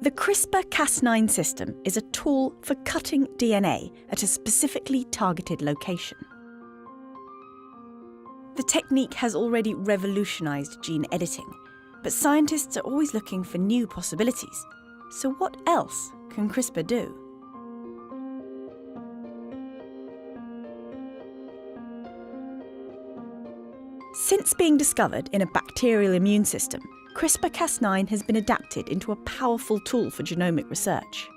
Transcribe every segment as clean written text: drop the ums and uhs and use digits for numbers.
The CRISPR-Cas9 system is a tool for cutting DNA at a specifically targeted location. The technique has already revolutionised gene editing, but scientists are always looking for new possibilities. So what else can CRISPR do? Since being discovered in a bacterial immune system, CRISPR-Cas9 has been adapted into a powerful tool for genomic research.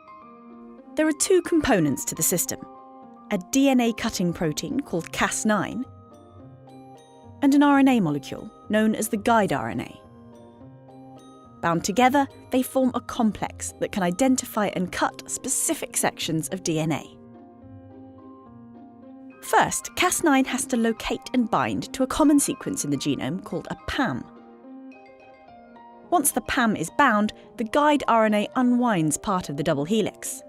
There are two components to the system: a DNA-cutting protein called Cas9 and an RNA molecule known as the guide RNA. Bound together, they form a complex that can identify and cut specific sections of DNA. First, Cas9 has to locate and bind to a common sequence in the genome called a PAM. Once the PAM is bound, the guide RNA unwinds part of the double helix.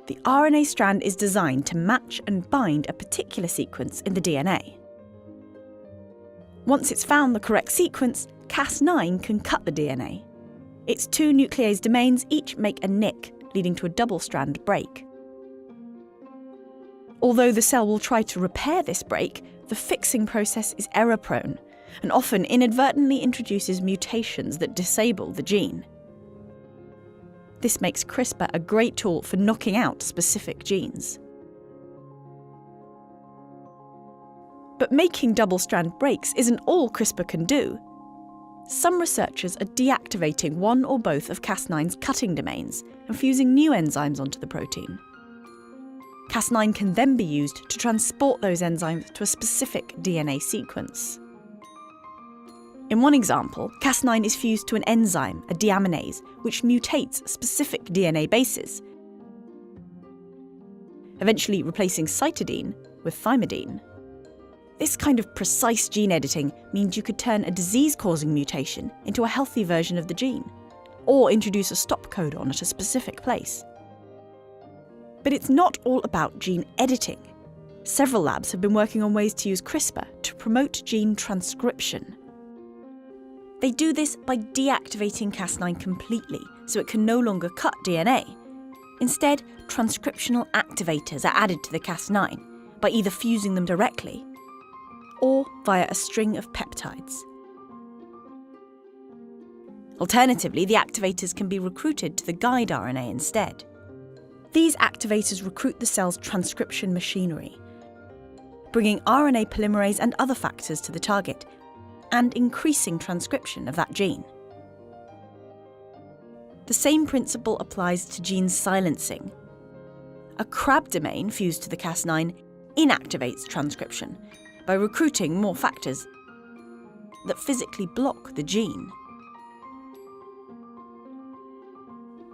The RNA strand is designed to match and bind a particular sequence in the DNA. Once it's found the correct sequence, Cas9 can cut the DNA. Its two nuclease domains each make a nick, leading to a double-strand break. Although the cell will try to repair this break, the fixing process is error-prone and often inadvertently introduces mutations that disable the gene. This makes CRISPR a great tool for knocking out specific genes. But making double-strand breaks isn't all CRISPR can do. Some researchers are deactivating one or both of Cas9's cutting domains and fusing new enzymes onto the protein. Cas9 can then be used to transport those enzymes to a specific DNA sequence. In one example, Cas9 is fused to an enzyme, a deaminase, which mutates specific DNA bases, eventually replacing cytidine with thymidine. This kind of precise gene editing means you could turn a disease-causing mutation into a healthy version of the gene, or introduce a stop codon at a specific place. But it's not all about gene editing. Several labs have been working on ways to use CRISPR to promote gene transcription. They do this by deactivating Cas9 completely, so it can no longer cut DNA. Instead, transcriptional activators are added to the Cas9 by either fusing them directly or via a string of peptides. Alternatively, the activators can be recruited to the guide RNA instead. These activators recruit the cell's transcription machinery, bringing RNA polymerase and other factors to the target, and increasing transcription of that gene. The same principle applies to gene silencing. A CRAB domain fused to the Cas9 inactivates transcription by recruiting more factors that physically block the gene.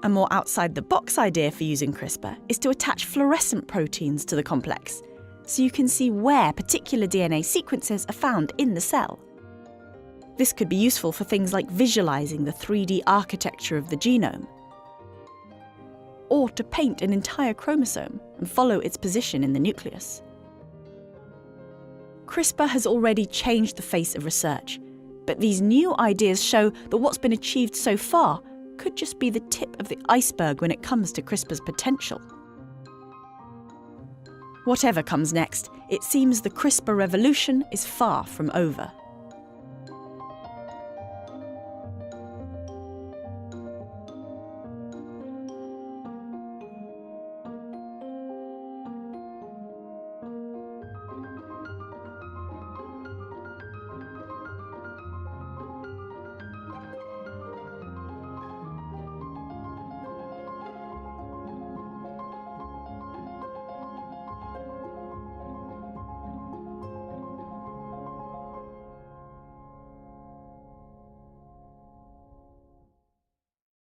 A more outside-the-box idea for using CRISPR is to attach fluorescent proteins to the complex, so you can see where particular DNA sequences are found in the cell. This could be useful for things like visualizing the 3D architecture of the genome, or to paint an entire chromosome and follow its position in the nucleus. CRISPR has already changed the face of research, but these new ideas show that what's been achieved so far could just be the tip of the iceberg when it comes to CRISPR's potential. Whatever comes next, it seems the CRISPR revolution is far from over.